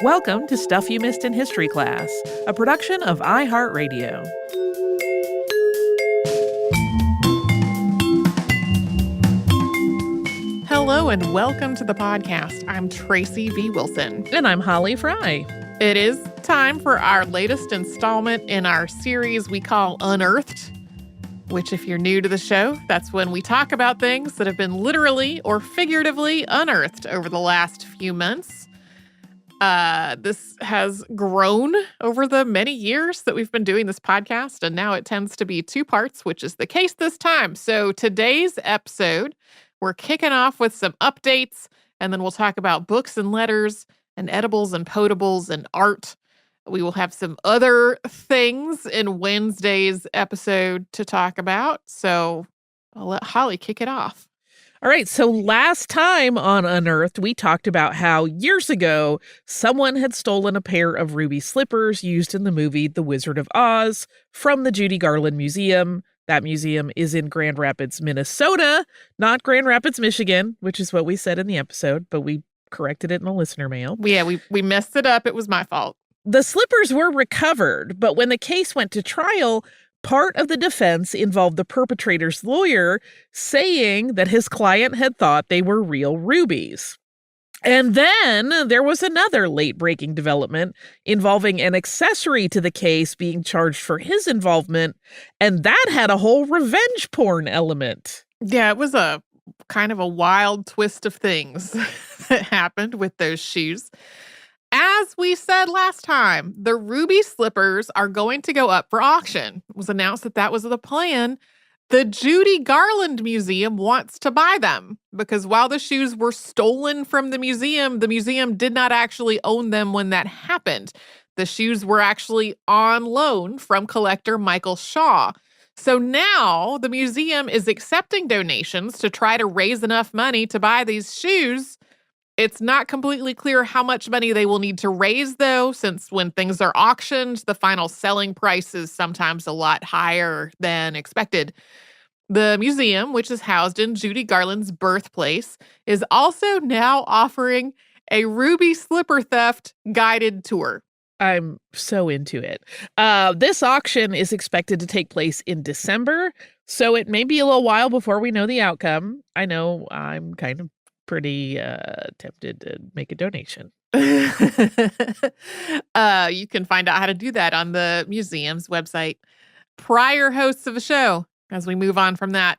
Welcome to Stuff You Missed in History Class, a production of iHeartRadio. Hello and welcome to the podcast. I'm Tracy V. Wilson. And I'm Holly Fry. It is time for our latest installment in our series we call Unearthed, which if you're new to the show, that's when we talk about things that have been literally or figuratively unearthed over the last few months. This has grown over the many years that we've been doing this podcast, and now it tends to be two parts, which is the case this time. So today's episode, we're kicking off with some updates, and then we'll talk about books and letters and edibles and potables and art. We will have some other things in Wednesday's episode to talk about. So I'll let Holly kick it off. All right, so last time on Unearthed, we talked about how years ago, someone had stolen a pair of ruby slippers used in the movie The Wizard of Oz from the Judy Garland Museum. That museum is in Grand Rapids, Minnesota, not Grand Rapids, Michigan, which is what we said in the episode, but we corrected it in the listener mail. Yeah, we messed it up. It was my fault. The slippers were recovered, but when the case went to trial, part of the defense involved the perpetrator's lawyer saying that his client had thought they were real rubies. And then there was another late-breaking development involving an accessory to the case being charged for his involvement, and that had a whole revenge porn element. Yeah, it was a kind of a wild twist of things that happened with those shoes. As we said last time, the ruby slippers are going to go up for auction. It was announced that that was the plan. The Judy Garland Museum wants to buy them because while the shoes were stolen from the museum did not actually own them when that happened. The shoes were actually on loan from collector Michael Shaw. So now the museum is accepting donations to try to raise enough money to buy these shoes. It's not completely clear how much money they will need to raise, though, since when things are auctioned, the final selling price is sometimes a lot higher than expected. The museum, which is housed in Judy Garland's birthplace, is also now offering a ruby slipper theft guided tour. I'm so into it. This auction is expected to take place in December, so it may be a little while before we know the outcome. I know I'm kind of pretty tempted to make a donation. You can find out how to do that on the museum's website. Prior hosts of the show, as we move on from that,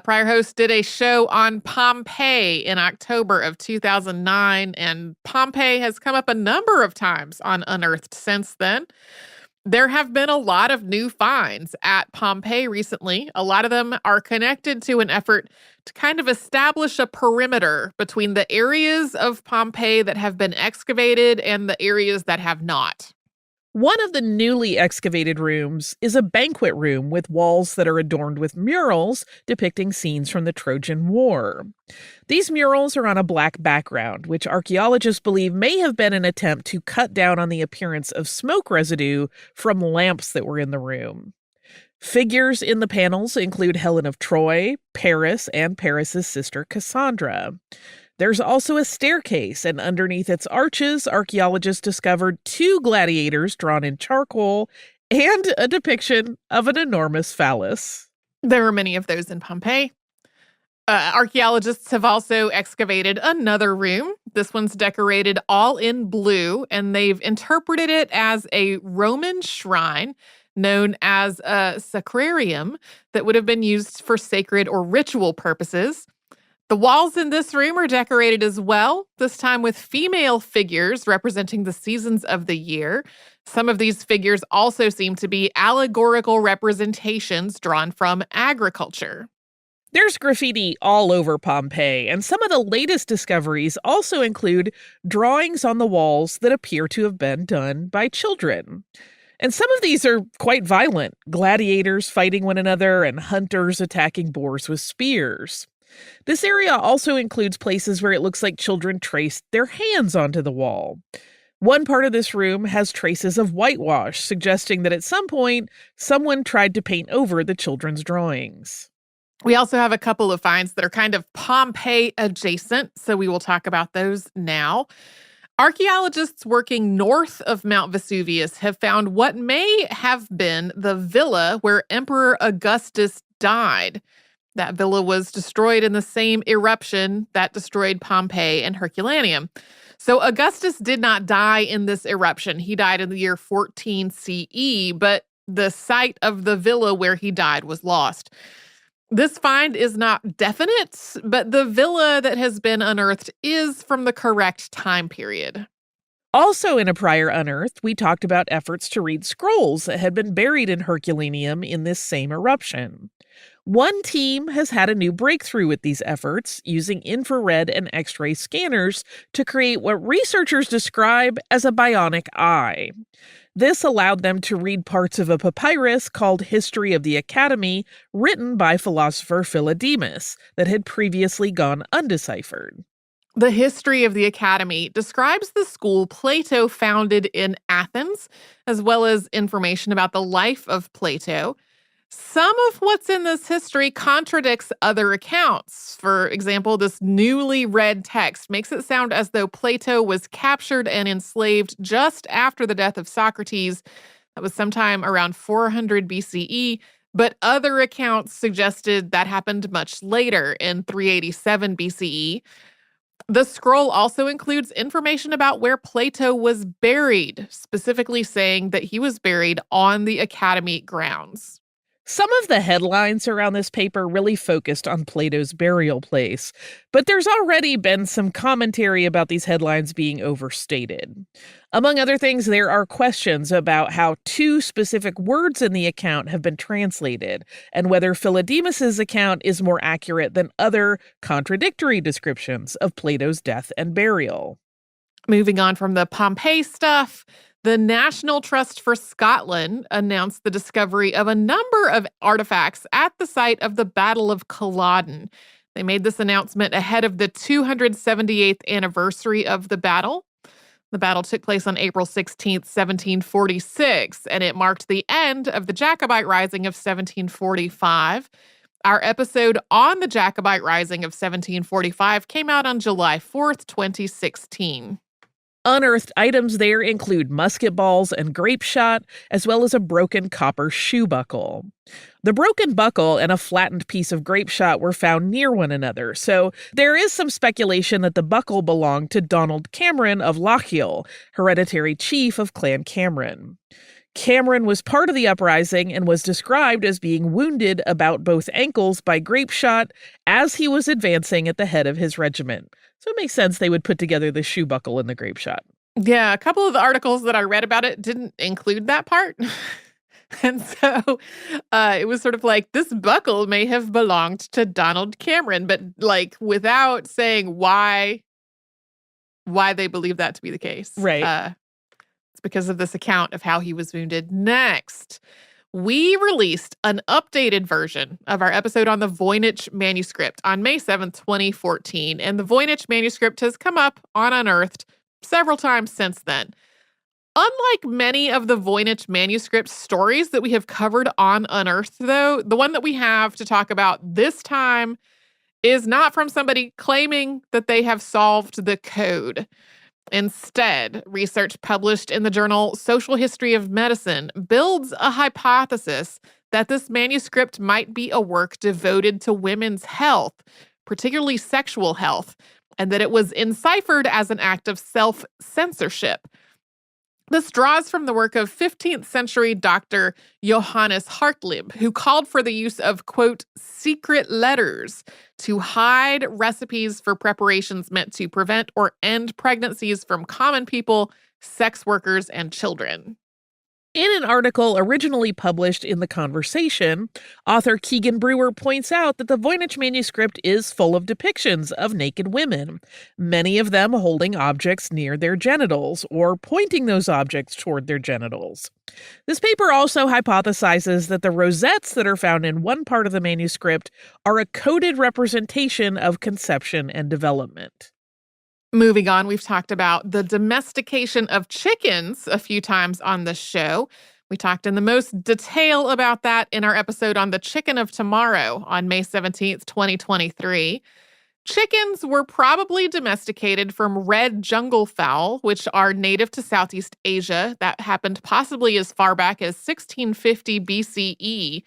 prior host did a show on Pompeii in October of 2009, and Pompeii has come up a number of times on Unearthed since then. There have been a lot of new finds at Pompeii recently. A lot of them are connected to an effort to kind of establish a perimeter between the areas of Pompeii that have been excavated and the areas that have not. One of the newly excavated rooms is a banquet room with walls that are adorned with murals depicting scenes from the Trojan War. These murals are on a black background, which archaeologists believe may have been an attempt to cut down on the appearance of smoke residue from lamps that were in the room. Figures in the panels include Helen of Troy, Paris, and Paris's sister Cassandra. There's also a staircase, and underneath its arches, archaeologists discovered two gladiators drawn in charcoal and a depiction of an enormous phallus. There are many of those in Pompeii. Archaeologists have also excavated another room. This one's decorated all in blue, and they've interpreted it as a Roman shrine known as a sacrarium that would have been used for sacred or ritual purposes. The walls in this room are decorated as well, this time with female figures representing the seasons of the year. Some of these figures also seem to be allegorical representations drawn from agriculture. There's graffiti all over Pompeii, and some of the latest discoveries also include drawings on the walls that appear to have been done by children. And some of these are quite violent, gladiators fighting one another and hunters attacking boars with spears. This area also includes places where it looks like children traced their hands onto the wall. One part of this room has traces of whitewash, suggesting that at some point, someone tried to paint over the children's drawings. We also have a couple of finds that are kind of Pompeii adjacent, so we will talk about those now. Archaeologists working north of Mount Vesuvius have found what may have been the villa where Emperor Augustus died. That villa was destroyed in the same eruption that destroyed Pompeii and Herculaneum. So Augustus did not die in this eruption. He died in the year 14 CE, but the site of the villa where he died was lost. This find is not definite, but the villa that has been unearthed is from the correct time period. Also, in a prior Unearthed, we talked about efforts to read scrolls that had been buried in Herculaneum in this same eruption. One team has had a new breakthrough with these efforts, using infrared and X-ray scanners to create what researchers describe as a bionic eye. This allowed them to read parts of a papyrus called History of the Academy, written by philosopher Philodemus, that had previously gone undeciphered. The History of the Academy describes the school Plato founded in Athens, as well as information about the life of Plato. Some of what's in this history contradicts other accounts. For example, this newly read text makes it sound as though Plato was captured and enslaved just after the death of Socrates. That was sometime around 400 BCE, but other accounts suggested that happened much later in 387 BCE. The scroll also includes information about where Plato was buried, specifically saying that he was buried on the Academy grounds. Some of the headlines around this paper really focused on Plato's burial place, but there's already been some commentary about these headlines being overstated. Among other things, there are questions about how two specific words in the account have been translated, and whether Philodemus's account is more accurate than other contradictory descriptions of Plato's death and burial. Moving on from the Pompeii stuff, the National Trust for Scotland announced the discovery of a number of artifacts at the site of the Battle of Culloden. They made this announcement ahead of the 278th anniversary of the battle. The battle took place on April 16th, 1746, and it marked the end of the Jacobite Rising of 1745. Our episode on the Jacobite Rising of 1745 came out on July 4th, 2016. Unearthed items there include musket balls and grape shot, as well as a broken copper shoe buckle. The broken buckle and a flattened piece of grape shot were found near one another, so there is some speculation that the buckle belonged to Donald Cameron of Lochiel, hereditary chief of Clan Cameron. Cameron was part of the uprising and was described as being wounded about both ankles by grape shot as he was advancing at the head of his regiment. So it makes sense they would put together the shoe buckle and the grape shot. Yeah, a couple of the articles that I read about it didn't include that part. And so it was sort of like, this buckle may have belonged to Donald Cameron, but like without saying why they believe that to be the case. Right. It's because of this account of how he was wounded. Next, we released an updated version of our episode on the Voynich manuscript on May 7th, 2014, and the Voynich manuscript has come up on Unearthed several times since then. Unlike many of the Voynich manuscript stories that we have covered on Unearthed, though, the one that we have to talk about this time is not from somebody claiming that they have solved the code. Instead, research published in the journal Social History of Medicine builds a hypothesis that this manuscript might be a work devoted to women's health, particularly sexual health, and that it was enciphered as an act of self-censorship. This draws from the work of 15th century Dr. Johannes Hartlib, who called for the use of, quote, secret letters to hide recipes for preparations meant to prevent or end pregnancies from common people, sex workers, and children. In an article originally published in The Conversation, author Keegan Brewer points out that the Voynich manuscript is full of depictions of naked women, many of them holding objects near their genitals or pointing those objects toward their genitals. This paper also hypothesizes that the rosettes that are found in one part of the manuscript are a coded representation of conception and development. Moving on, we've talked about the domestication of chickens a few times on the show. We talked in the most detail about that in our episode on the Chicken of Tomorrow on May 17th, 2023. Chickens were probably domesticated from red jungle fowl, which are native to Southeast Asia. That happened possibly as far back as 1650 BCE.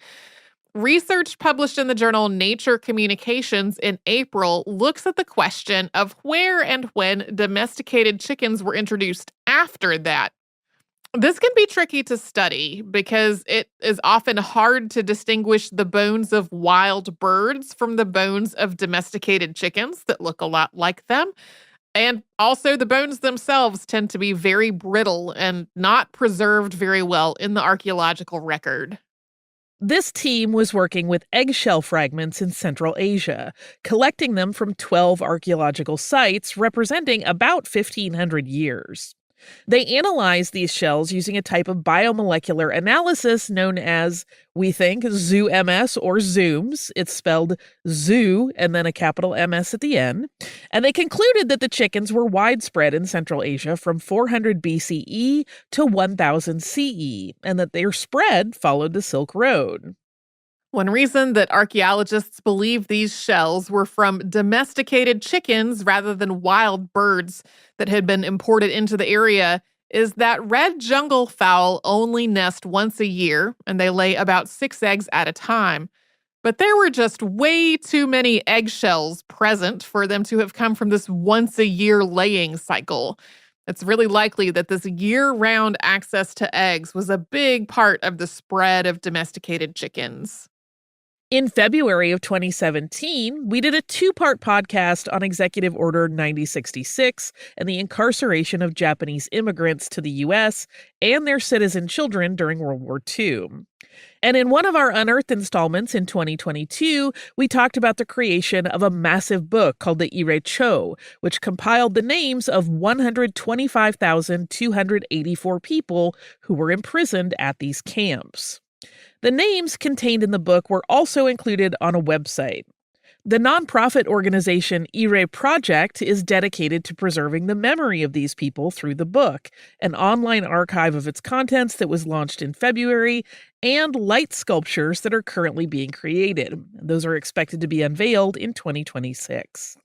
Research published in the journal Nature Communications in April looks at the question of where and when domesticated chickens were introduced after that. This can be tricky to study because it is often hard to distinguish the bones of wild birds from the bones of domesticated chickens that look a lot like them. And also, the bones themselves tend to be very brittle and not preserved very well in the archaeological record. This team was working with eggshell fragments in Central Asia, collecting them from 12 archaeological sites representing about 1,500 years. They analyzed these shells using a type of biomolecular analysis known as, we think, ZooMS or Zooms. It's spelled Zoo and then a capital MS at the end. And they concluded that the chickens were widespread in Central Asia from 400 BCE to 1000 CE, and that their spread followed the Silk Road. One reason that archaeologists believe these shells were from domesticated chickens rather than wild birds that had been imported into the area is that red jungle fowl only nest once a year, and they lay about 6 eggs at a time. But there were just way too many eggshells present for them to have come from this once-a-year laying cycle. It's really likely that this year-round access to eggs was a big part of the spread of domesticated chickens. In February of 2017, we did a 2-part podcast on Executive Order 9066 and the incarceration of Japanese immigrants to the U.S. and their citizen children during World War II. And in one of our Unearthed installments in 2022, we talked about the creation of a massive book called the Irecho, which compiled the names of 125,284 people who were imprisoned at these camps. The names contained in the book were also included on a website. The nonprofit organization Ire Project is dedicated to preserving the memory of these people through the book, an online archive of its contents that was launched in February, and light sculptures that are currently being created. Those are expected to be unveiled in 2026.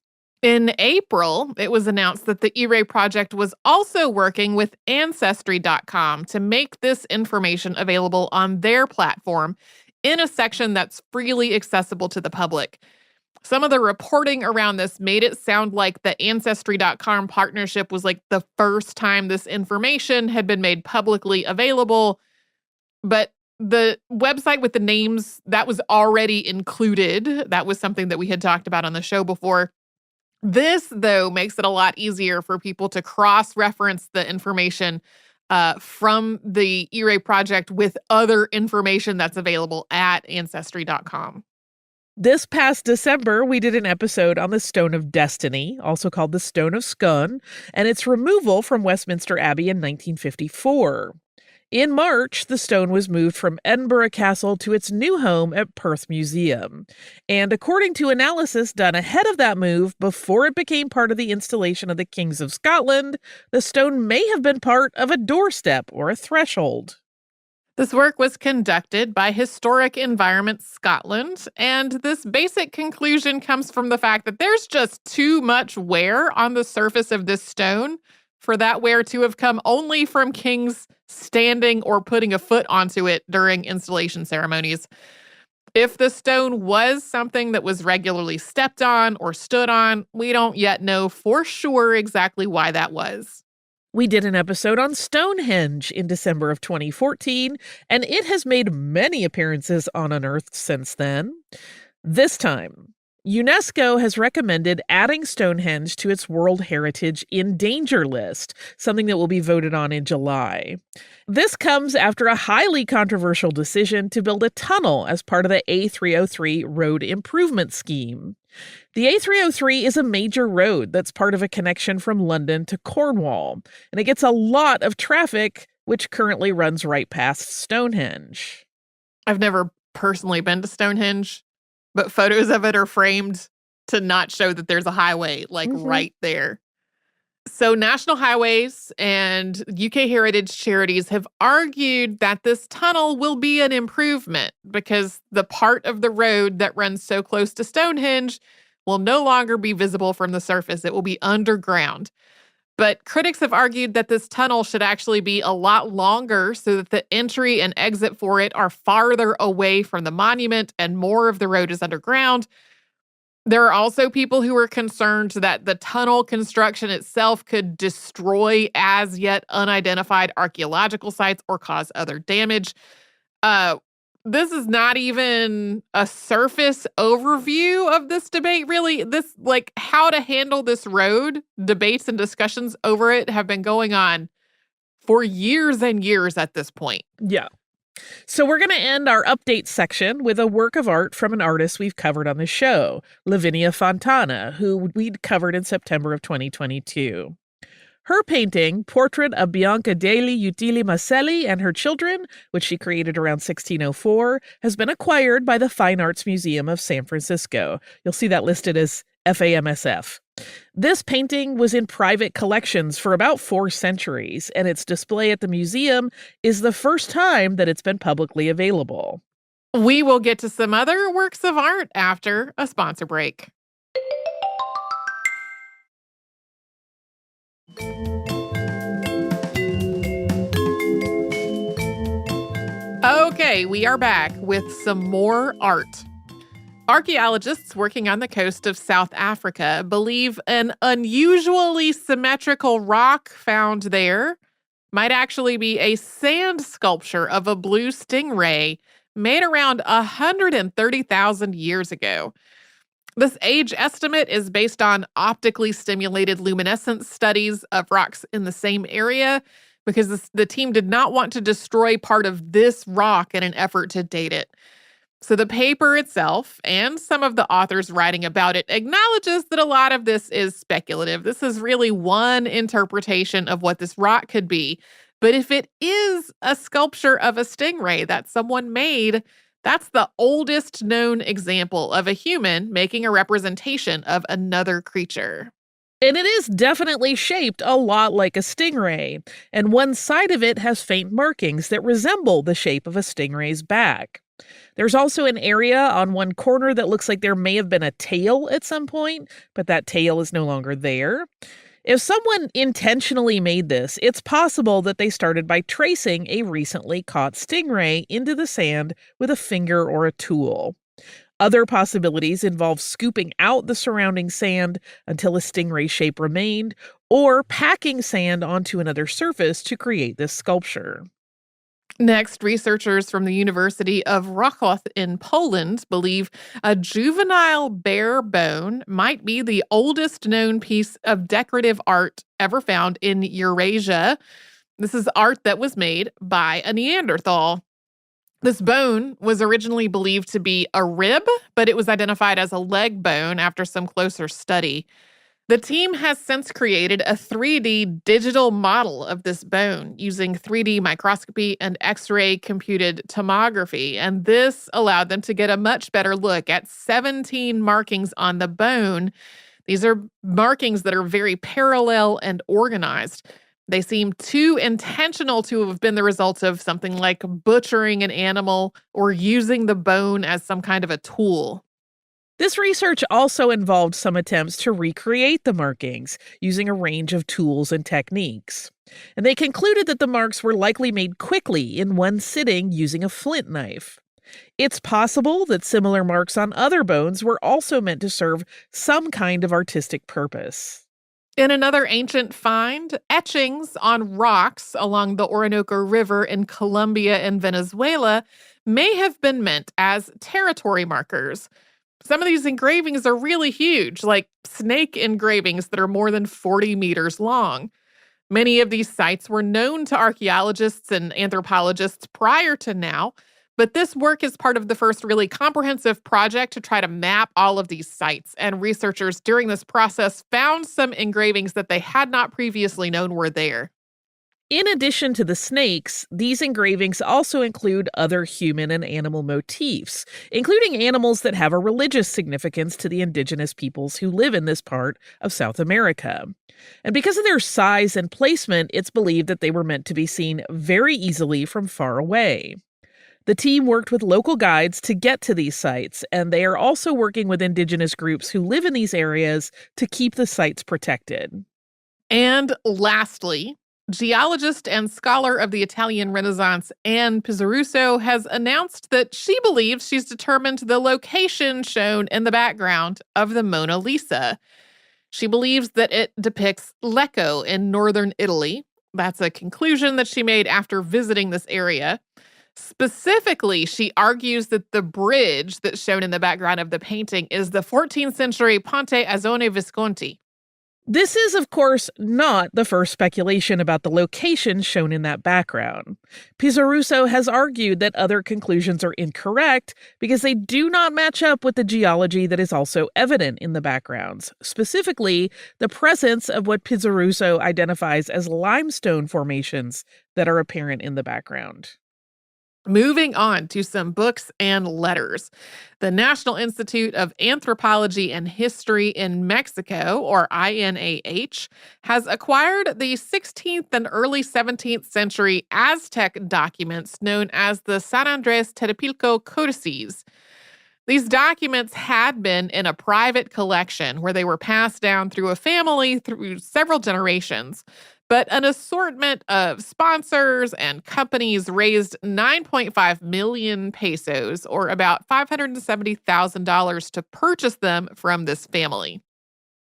In April, it was announced that the Ire Project was also working with Ancestry.com to make this information available on their platform in a section that's freely accessible to the public. Some of the reporting around this made it sound like the Ancestry.com partnership was like the first time this information had been made publicly available, but the website with the names, that was already included. That was something that we had talked about on the show before. This, though, makes it a lot easier for people to cross-reference the information from the Ire Project with other information that's available at Ancestry.com. This past December, we did an episode on the Stone of Destiny, also called the Stone of Scone, and its removal from Westminster Abbey in 1954. In March, the stone was moved from Edinburgh Castle to its new home at Perth Museum. And according to analysis done ahead of that move, before it became part of the installation of the Kings of Scotland, the stone may have been part of a doorstep or a threshold. This work was conducted by Historic Environment Scotland, and this basic conclusion comes from the fact that there's just too much wear on the surface of this stone for that wear to have come only from kings standing or putting a foot onto it during installation ceremonies. If the stone was something that was regularly stepped on or stood on, we don't yet know for sure exactly why that was. We did an episode on Stonehenge in December of 2014, and it has made many appearances on Unearthed since then. This time, UNESCO has recommended adding Stonehenge to its World Heritage in Danger list, something that will be voted on in July. This comes after a highly controversial decision to build a tunnel as part of the A303 road improvement scheme. The A303 is a major road that's part of a connection from London to Cornwall, and it gets a lot of traffic, which currently runs right past Stonehenge. I've never personally been to Stonehenge, but photos of it are framed to not show that there's a highway, right there. So National Highways and UK Heritage Charities have argued that this tunnel will be an improvement because the part of the road that runs so close to Stonehenge will no longer be visible from the surface. It will be underground. But critics have argued that this tunnel should actually be a lot longer so that the entry and exit for it are farther away from the monument and more of the road is underground. There are also people who are concerned that the tunnel construction itself could destroy as yet unidentified archaeological sites or cause other damage. This is not even a surface overview of this debate, really. This, like, how to handle this road, debates and discussions over it have been going on for years and years at this point. Yeah. So we're going to end our update section with a work of art from an artist we've covered on the show, Lavinia Fontana, who we'd covered in September of 2022. Her painting, Portrait of Bianca degli Utili Maselli and Her Children, which she created around 1604, has been acquired by the Fine Arts Museum of San Francisco. You'll see that listed as FAMSF. This painting was in private collections for about 4 centuries, and its display at the museum is the first time that it's been publicly available. We will get to some other works of art after a sponsor break. Okay, we are back with some more art. Archaeologists working on the coast of South Africa believe an unusually symmetrical rock found there might actually be a sand sculpture of a blue stingray made around 130,000 years ago. This age estimate is based on optically stimulated luminescence studies of rocks in the same area because the team did not want to destroy part of this rock in an effort to date it. So the paper itself and some of the authors writing about it acknowledges that a lot of this is speculative. This is really one interpretation of what this rock could be. But if it is a sculpture of a stingray that someone made, that's the oldest known example of a human making a representation of another creature. And it is definitely shaped a lot like a stingray, and one side of it has faint markings that resemble the shape of a stingray's back. There's also an area on one corner that looks like there may have been a tail at some point, but that tail is no longer there. If someone intentionally made this, it's possible that they started by tracing a recently caught stingray into the sand with a finger or a tool. Other possibilities involve scooping out the surrounding sand until a stingray shape remained, or packing sand onto another surface to create this sculpture. Next, researchers from the University of Wrocław in Poland believe a juvenile bear bone might be the oldest known piece of decorative art ever found in Eurasia. This is art that was made by a Neanderthal. This bone was originally believed to be a rib, but it was identified as a leg bone after some closer study. The team has since created a 3D digital model of this bone using 3D microscopy and X-ray computed tomography, and this allowed them to get a much better look at 17 markings on the bone. These are markings that are very parallel and organized. They seem too intentional to have been the result of something like butchering an animal or using the bone as some kind of a tool. This research also involved some attempts to recreate the markings using a range of tools and techniques. And they concluded that the marks were likely made quickly in one sitting using a flint knife. It's possible that similar marks on other bones were also meant to serve some kind of artistic purpose. In another ancient find, etchings on rocks along the Orinoco River in Colombia and Venezuela may have been meant as territory markers. Some of these engravings are really huge, like snake engravings that are more than 40 meters long. Many of these sites were known to archaeologists and anthropologists prior to now, but this work is part of the first really comprehensive project to try to map all of these sites, and researchers during this process found some engravings that they had not previously known were there. In addition to the snakes, these engravings also include other human and animal motifs, including animals that have a religious significance to the indigenous peoples who live in this part of South America. And because of their size and placement, it's believed that they were meant to be seen very easily from far away. The team worked with local guides to get to these sites, and they are also working with indigenous groups who live in these areas to keep the sites protected. And lastly, geologist and scholar of the Italian Renaissance Anne Pizzarusso has announced that she believes she's determined the location shown in the background of the Mona Lisa. She believes that it depicts Lecco in northern Italy. That's a conclusion that she made after visiting this area. Specifically, she argues that the bridge that's shown in the background of the painting is the 14th century Ponte Azzone Visconti. This is, of course, not the first speculation about the location shown in that background. Pizzarusso has argued that other conclusions are incorrect because they do not match up with the geology that is also evident in the backgrounds, specifically the presence of what Pizzarusso identifies as limestone formations that are apparent in the background. Moving on to some books and letters. The National Institute of Anthropology and History in Mexico, or INAH, has acquired the 16th and early 17th century Aztec documents known as the San Andres Tepilco Codices. These documents had been in a private collection where they were passed down through a family through several generations. But an assortment of sponsors and companies raised 9.5 million pesos, or about $570,000, to purchase them from this family.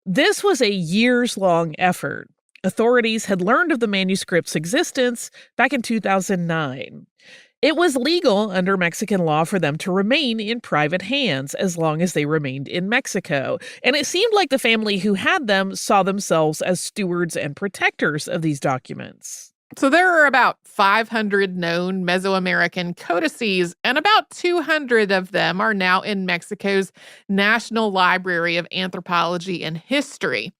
This was a years-long effort. Authorities had learned of the manuscript's existence back in 2009. It was legal under Mexican law for them to remain in private hands as long as they remained in Mexico, and it seemed like the family who had them saw themselves as stewards and protectors of these documents. So there are about 500 known Mesoamerican codices, and about 200 of them are now in Mexico's National Library of Anthropology and History.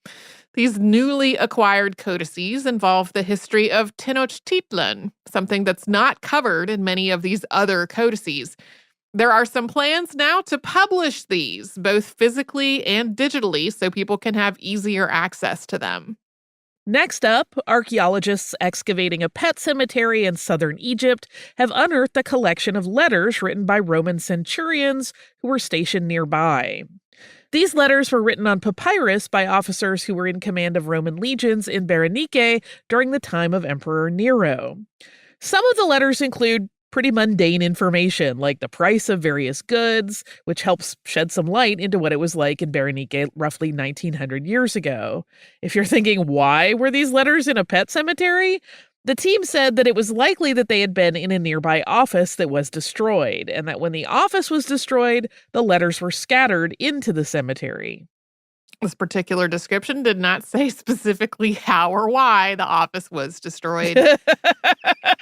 These newly acquired codices involve the history of Tenochtitlan, something that's not covered in many of these other codices. There are some plans now to publish these, both physically and digitally, so people can have easier access to them. Next up, archaeologists excavating a pet cemetery in southern Egypt have unearthed a collection of letters written by Roman centurions who were stationed nearby. These letters were written on papyrus by officers who were in command of Roman legions in Berenike during the time of Emperor Nero. Some of the letters include pretty mundane information, like the price of various goods, which helps shed some light into what it was like in Berenike roughly 1900 years ago. If you're thinking, why were these letters in a pet cemetery? The team said that it was likely that they had been in a nearby office that was destroyed, and that when the office was destroyed, the letters were scattered into the cemetery. This particular description did not say specifically how or why the office was destroyed,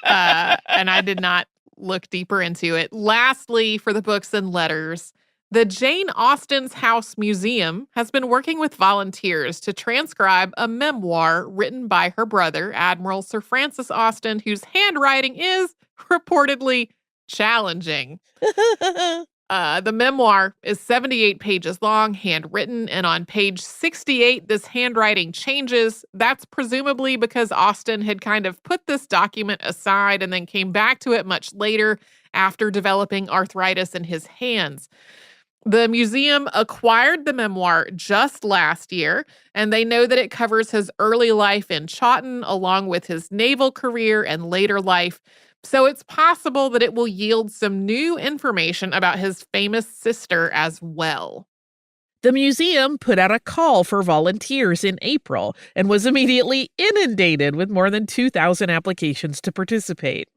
and I did not look deeper into it. Lastly, for the books and letters, the Jane Austen's House Museum has been working with volunteers to transcribe a memoir written by her brother, Admiral Sir Francis Austen, whose handwriting is reportedly challenging. The memoir is 78 pages long, handwritten, and on page 68, this handwriting changes. That's presumably because Austen had kind of put this document aside and then came back to it much later after developing arthritis in his hands. The museum acquired the memoir just last year, and they know that it covers his early life in Chawton along with his naval career and later life. So it's possible that it will yield some new information about his famous sister as well. The museum put out a call for volunteers in April and was immediately inundated with more than 2,000 applications to participate.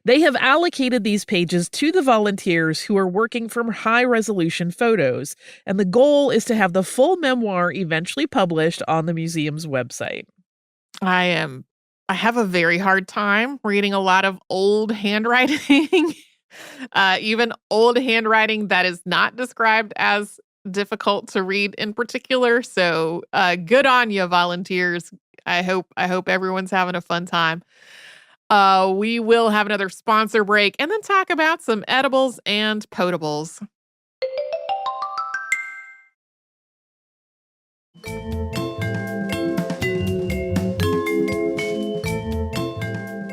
They have allocated these pages to the volunteers who are working from high-resolution photos, and the goal is to have the full memoir eventually published on the museum's website. I have a very hard time reading a lot of old handwriting, even old handwriting that is not described as difficult to read in particular. So good on you, volunteers. I hope everyone's having a fun time. We will have another sponsor break and then talk about some edibles and potables.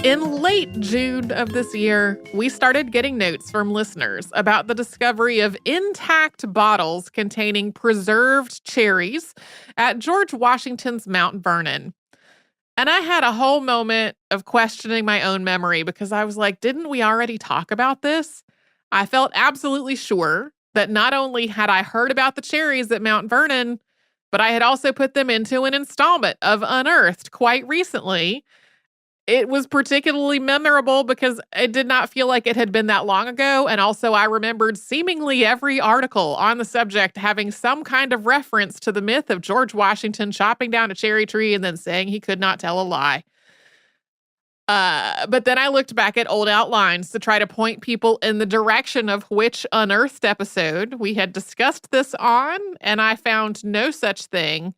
In late June of this year, we started getting notes from listeners about the discovery of intact bottles containing preserved cherries at George Washington's Mount Vernon. And I had a whole moment of questioning my own memory because I was like, didn't we already talk about this? I felt absolutely sure that not only had I heard about the cherries at Mount Vernon, but I had also put them into an installment of Unearthed quite recently. It was particularly memorable because it did not feel like it had been that long ago. And also, I remembered seemingly every article on the subject having some kind of reference to the myth of George Washington chopping down a cherry tree and then saying he could not tell a lie. But then I looked back at old outlines to try to point people in the direction of which Unearthed episode we had discussed this on, and I found no such thing.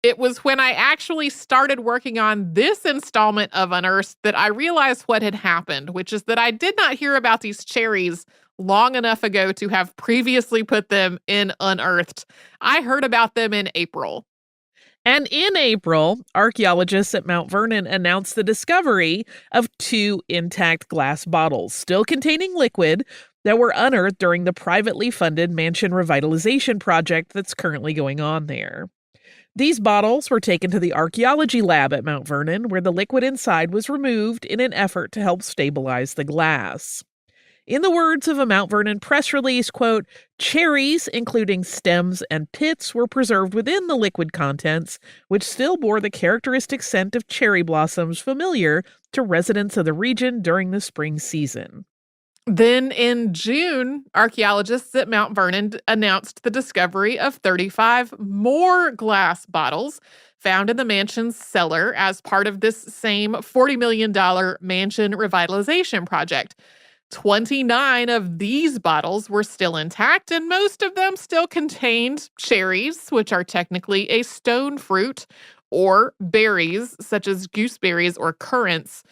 It was when I actually started working on this installment of Unearthed that I realized what had happened, which is that I did not hear about these cherries long enough ago to have previously put them in Unearthed. I heard about them in April. And in April, archaeologists at Mount Vernon announced the discovery of 2 intact glass bottles, still containing liquid, that were unearthed during the privately funded mansion revitalization project that's currently going on there. These bottles were taken to the archaeology lab at Mount Vernon, where the liquid inside was removed in an effort to help stabilize the glass. In the words of a Mount Vernon press release, quote, cherries, including stems and pits, were preserved within the liquid contents, which still bore the characteristic scent of cherry blossoms familiar to residents of the region during the spring season. Then in June, archaeologists at Mount Vernon announced the discovery of 35 more glass bottles found in the mansion's cellar as part of this same $40 million mansion revitalization project. 29 of these bottles were still intact, and most of them still contained cherries, which are technically a stone fruit, or berries, such as gooseberries or currants.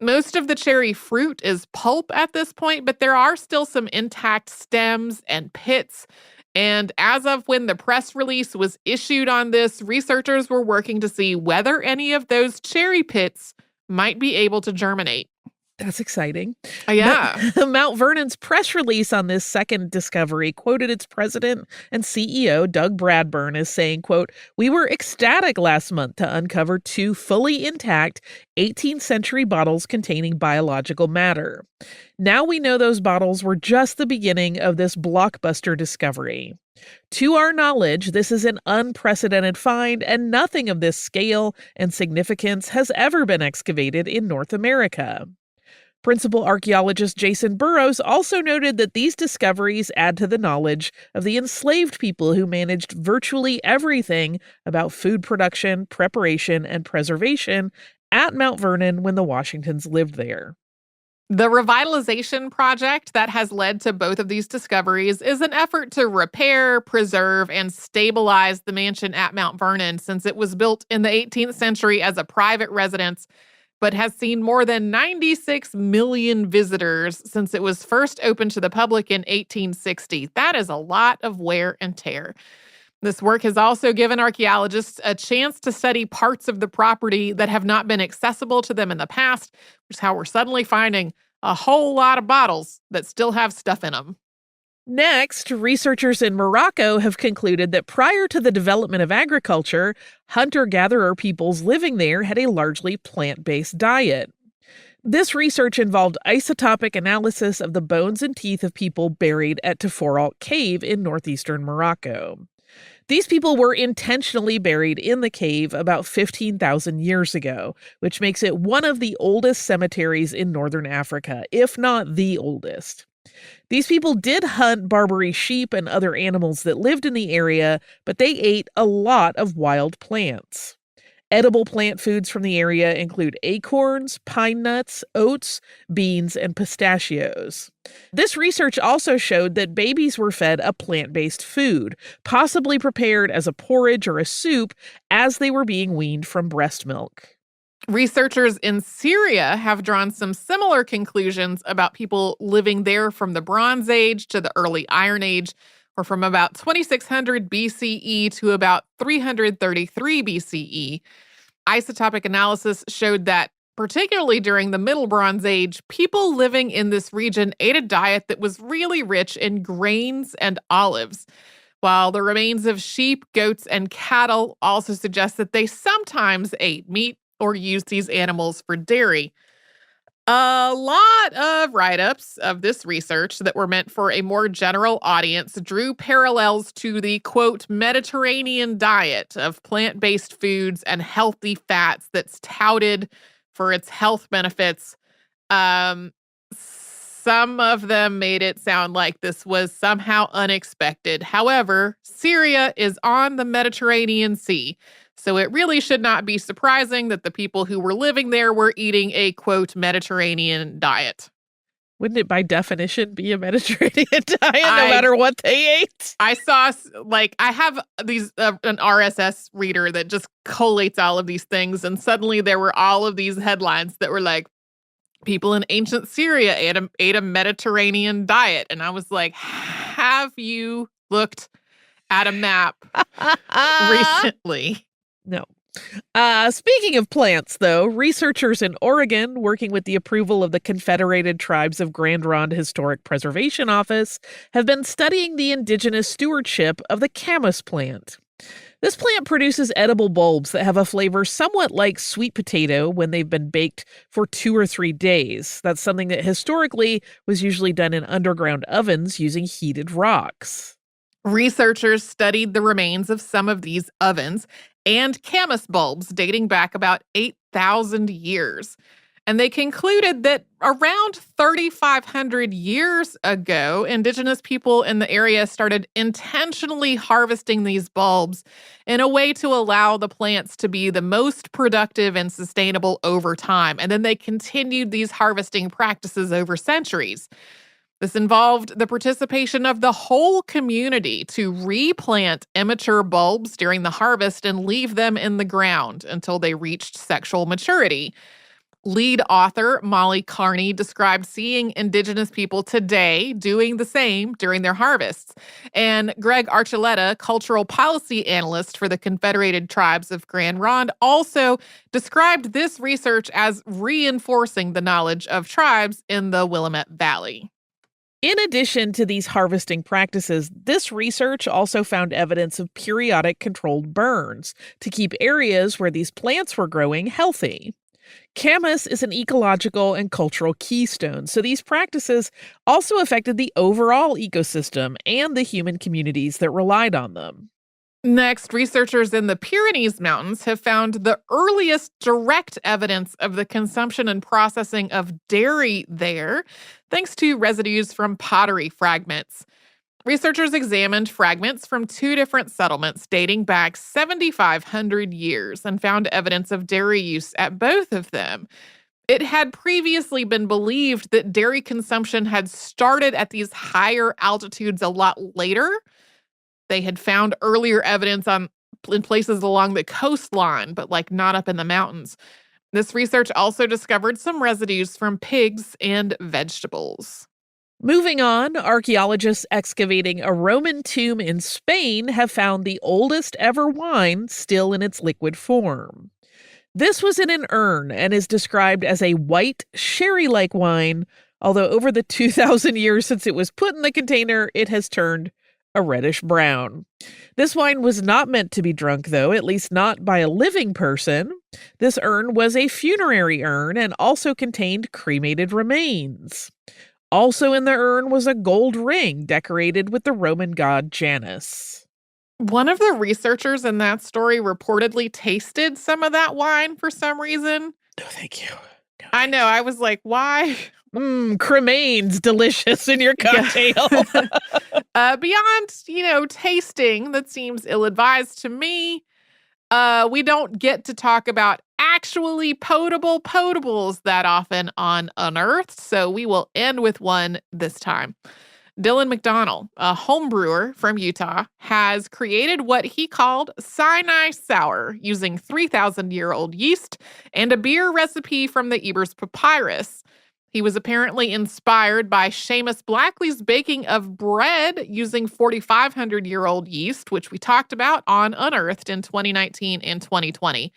Most of the cherry fruit is pulp at this point, but there are still some intact stems and pits. And as of when the press release was issued on this, researchers were working to see whether any of those cherry pits might be able to germinate. That's exciting. Yeah. Mount Vernon's press release on this second discovery quoted its president and CEO, Doug Bradburn, as saying, quote, we were ecstatic last month to uncover 2 fully intact 18th century bottles containing biological matter. Now we know those bottles were just the beginning of this blockbuster discovery. To our knowledge, this is an unprecedented find, and nothing of this scale and significance has ever been excavated in North America. Principal archaeologist Jason Burrows also noted that these discoveries add to the knowledge of the enslaved people who managed virtually everything about food production, preparation, and preservation at Mount Vernon when the Washingtons lived there. The revitalization project that has led to both of these discoveries is an effort to repair, preserve, and stabilize the mansion at Mount Vernon since it was built in the 18th century as a private residence, but has seen more than 96 million visitors since it was first opened to the public in 1860. That is a lot of wear and tear. This work has also given archaeologists a chance to study parts of the property that have not been accessible to them in the past, which is how we're suddenly finding a whole lot of bottles that still have stuff in them. Next, researchers in Morocco have concluded that prior to the development of agriculture, hunter-gatherer peoples living there had a largely plant-based diet. This research involved isotopic analysis of the bones and teeth of people buried at Teforalt Cave in northeastern Morocco. These people were intentionally buried in the cave about 15,000 years ago, which makes it one of the oldest cemeteries in northern Africa, if not the oldest. These people did hunt Barbary sheep and other animals that lived in the area, but they ate a lot of wild plants. Edible plant foods from the area include acorns, pine nuts, oats, beans, and pistachios. This research also showed that babies were fed a plant-based food, possibly prepared as a porridge or a soup as they were being weaned from breast milk. Researchers in Syria have drawn some similar conclusions about people living there from the Bronze Age to the early Iron Age, or from about 2600 BCE to about 333 BCE. Isotopic analysis showed that particularly during the Middle Bronze Age, people living in this region ate a diet that was really rich in grains and olives, while the remains of sheep, goats, and cattle also suggest that they sometimes ate meat or used these animals for dairy. A lot of write-ups of this research that were meant for a more general audience drew parallels to the, quote, Mediterranean diet of plant-based foods and healthy fats that's touted for its health benefits. Some of them made it sound like this was somehow unexpected. However, Syria is on the Mediterranean Sea, so it really should not be surprising that the people who were living there were eating a, quote, Mediterranean diet. Wouldn't it by definition be a Mediterranean diet no matter what they ate? I saw, I have these an RSS reader that just collates all of these things, and suddenly there were all of these headlines that were like, people in ancient Syria ate a Mediterranean diet. And I was like, have you looked at a map recently? No. Speaking of plants, though, researchers in Oregon, working with the approval of the Confederated Tribes of Grand Ronde Historic Preservation Office, have been studying the indigenous stewardship of the camas plant. This plant produces edible bulbs that have a flavor somewhat like sweet potato when they've been baked for 2 or 3 days. That's something that historically was usually done in underground ovens using heated rocks. Researchers studied the remains of some of these ovens and camas bulbs dating back about 8,000 years. And they concluded that around 3,500 years ago, indigenous people in the area started intentionally harvesting these bulbs in a way to allow the plants to be the most productive and sustainable over time. And then they continued these harvesting practices over centuries. This involved the participation of the whole community to replant immature bulbs during the harvest and leave them in the ground until they reached sexual maturity. Lead author Molly Carney described seeing indigenous people today doing the same during their harvests. And Greg Archuleta, cultural policy analyst for the Confederated Tribes of Grand Ronde, also described this research as reinforcing the knowledge of tribes in the Willamette Valley. In addition to these harvesting practices, this research also found evidence of periodic controlled burns to keep areas where these plants were growing healthy. Camas is an ecological and cultural keystone, so these practices also affected the overall ecosystem and the human communities that relied on them. Next, researchers in the Pyrenees Mountains have found the earliest direct evidence of the consumption and processing of dairy there, thanks to residues from pottery fragments. Researchers examined fragments from 2 different settlements dating back 7,500 years and found evidence of dairy use at both of them. It had previously been believed that dairy consumption had started at these higher altitudes a lot later. They had found earlier evidence in places along the coastline, but not up in the mountains. This research also discovered some residues from pigs and vegetables. Moving on, archaeologists excavating a Roman tomb in Spain have found the oldest ever wine still in its liquid form. This was in an urn and is described as a white, sherry-like wine, although over the 2,000 years since it was put in the container, it has turned a reddish brown. This wine was not meant to be drunk, though, at least not by a living person. This urn was a funerary urn and also contained cremated remains. Also in the urn was a gold ring decorated with the Roman god Janus. One of the researchers in that story reportedly tasted some of that wine for some reason. No, thank you. No, I know. I was like, why? Cremains delicious in your cocktail. Beyond, tasting, that seems ill-advised to me. We don't get to talk about actually potable potables that often on Unearthed, so we will end with one this time. Dylan McDonnell, a home brewer from Utah, has created what he called Sinai Sour using 3,000-year-old yeast and a beer recipe from the Ebers Papyrus. He was apparently inspired by Seamus Blackley's baking of bread using 4,500-year-old yeast, which we talked about on Unearthed in 2019 and 2020.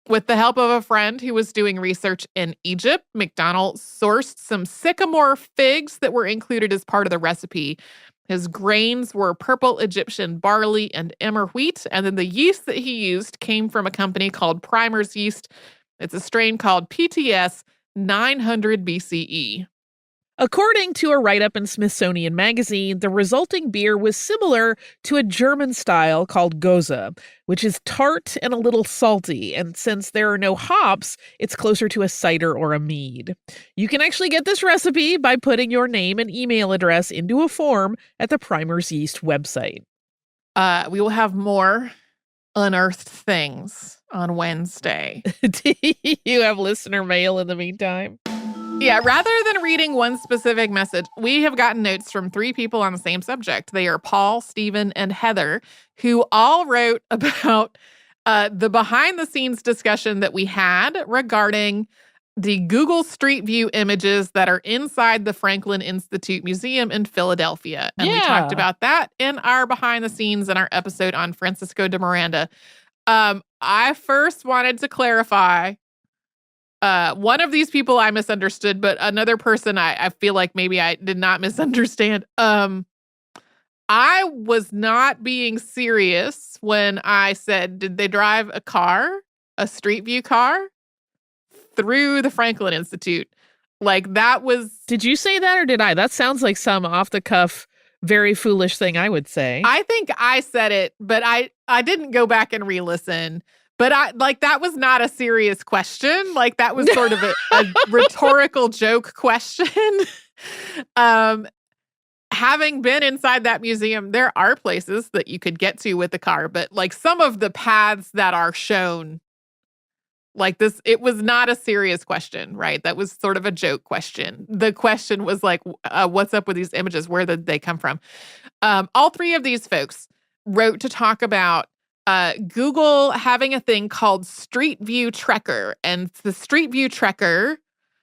With the help of a friend who was doing research in Egypt, McDonald sourced some sycamore figs that were included as part of the recipe. His grains were purple Egyptian barley and emmer wheat, and then the yeast that he used came from a company called Primer's Yeast. It's a strain called PTS 900 BCE. According to a write-up in Smithsonian Magazine, the resulting beer was similar to a German style called Goza, which is tart and a little salty, and since there are no hops, it's closer to a cider or a mead. You can actually get this recipe by putting your name and email address into a form at the Primer's Yeast website. We will have more unearthed things on Wednesday. Do you have listener mail in the meantime? Yeah, rather than reading one specific message, we have gotten notes from 3 people on the same subject. They are Paul, Stephen, and Heather, who all wrote about the behind-the-scenes discussion that we had regarding the Google Street View images that are inside the Franklin Institute Museum in Philadelphia. And we talked about that in our behind-the-scenes in our episode on Francisco de Miranda. I first wanted to clarify, one of these people I misunderstood, but another person I feel like maybe I did not misunderstand. I was not being serious when I said, did they drive a Street View car, through the Franklin Institute? Like, that was... Did you say that or did I? That sounds like some off-the-cuff, very foolish thing I would say. I think I said it, but I didn't go back and re-listen. But that was not a serious question. Like, that was sort of a rhetorical joke question. Having been inside that museum, there are places that you could get to with the car, but like some of the paths that are shown, like this, it was not a serious question, right? That was sort of a joke question. The question was like, what's up with these images? Where did they come from? All 3 of these folks wrote to talk about Google having a thing called Street View Trekker. And the Street View Trekker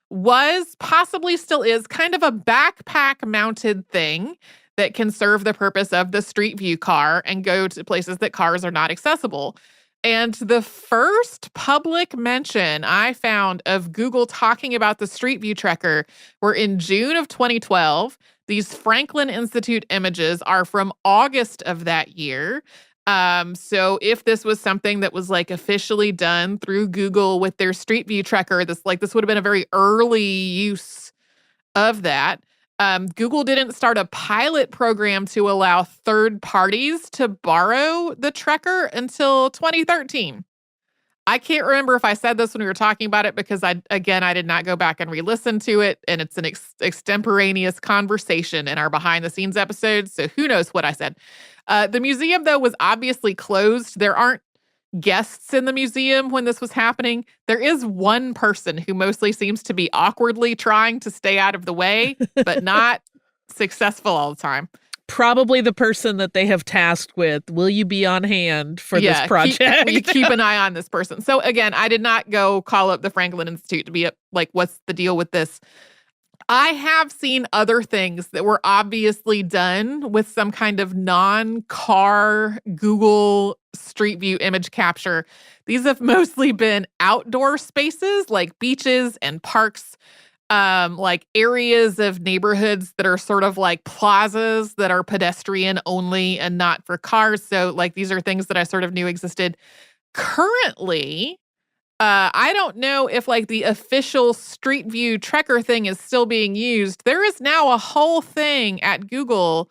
was, possibly still is, kind of a backpack mounted thing that can serve the purpose of the Street View car and go to places that cars are not accessible. And the first public mention I found of Google talking about the Street View Trekker were in June of 2012. These Franklin Institute images are from August of that year. So if this was something that was like officially done through Google with their Street View Trekker, this would have been a very early use of that. Google didn't start a pilot program to allow third parties to borrow the Trekker until 2013. I can't remember if I said this when we were talking about it because I did not go back and re-listen to it, and it's an extemporaneous conversation in our behind-the-scenes episodes, so who knows what I said. The museum, though, was obviously closed. There aren't guests in the museum when this was happening. There is one person who mostly seems to be awkwardly trying to stay out of the way, but not successful all the time. Probably the person that they have tasked with, will you be on hand for this project? We keep an eye on this person. So again, I did not go call up the Franklin Institute to be like, what's the deal with this? I have seen other things that were obviously done with some kind of non-car Google Street View image capture. These have mostly been outdoor spaces like beaches and parks, like areas of neighborhoods that are sort of like plazas that are pedestrian only and not for cars. So like these are things that I sort of knew existed. Currently, I don't know if like the official Street View Trekker thing is still being used. There is now a whole thing at Google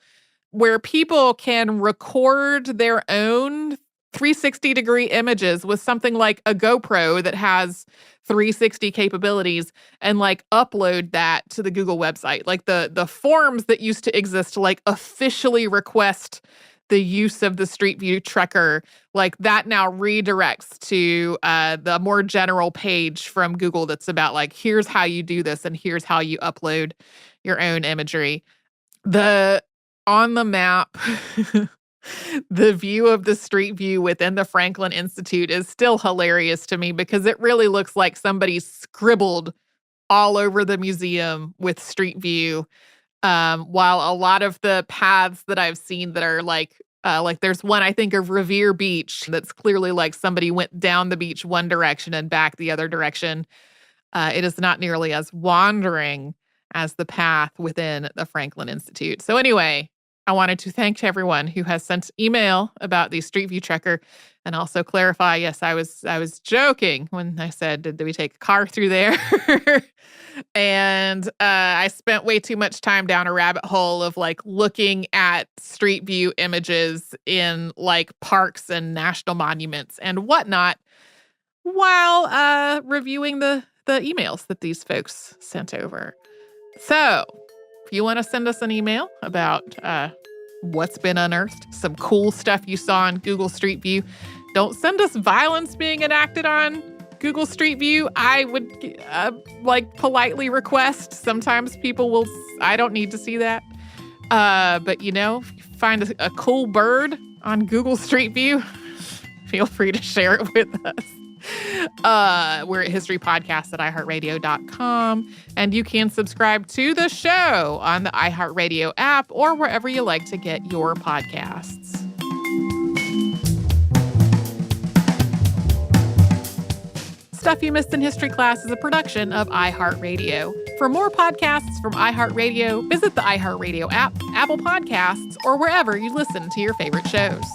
where people can record their own 360-degree images with something like a GoPro that has 360 capabilities and like upload that to the Google website. Like the forms that used to exist to like officially request the use of the Street View Trekker, like that now redirects to the more general page from Google that's about like, here's how you do this and here's how you upload your own imagery. On the map, the view of the Street View within the Franklin Institute is still hilarious to me because it really looks like somebody scribbled all over the museum with Street View. While a lot of the paths that I've seen that are like Like there's one I think of Revere Beach that's clearly like somebody went down the beach one direction and back the other direction. It is not nearly as wandering as the path within the Franklin Institute. So anyway, I wanted to thank everyone who has sent email about the Street View Trekker, and also clarify, yes, I was joking when I said, did we take a car through there? And I spent way too much time down a rabbit hole of like looking at Street View images in like parks and national monuments and whatnot while reviewing the emails that these folks sent over. So if you want to send us an email about what's been unearthed, some cool stuff you saw on Google Street View, don't send us violence being enacted on Google Street View. I would politely request. Sometimes people will, I don't need to see that. But if you find a cool bird on Google Street View, feel free to share it with us. We're at historypodcast@iheartradio.com, and you can subscribe to the show on the iHeartRadio app or wherever you like to get your podcasts. Stuff You Missed in History Class is a production of iHeartRadio. For more podcasts from iHeartRadio, visit the iHeartRadio app, Apple Podcasts, or wherever you listen to your favorite shows.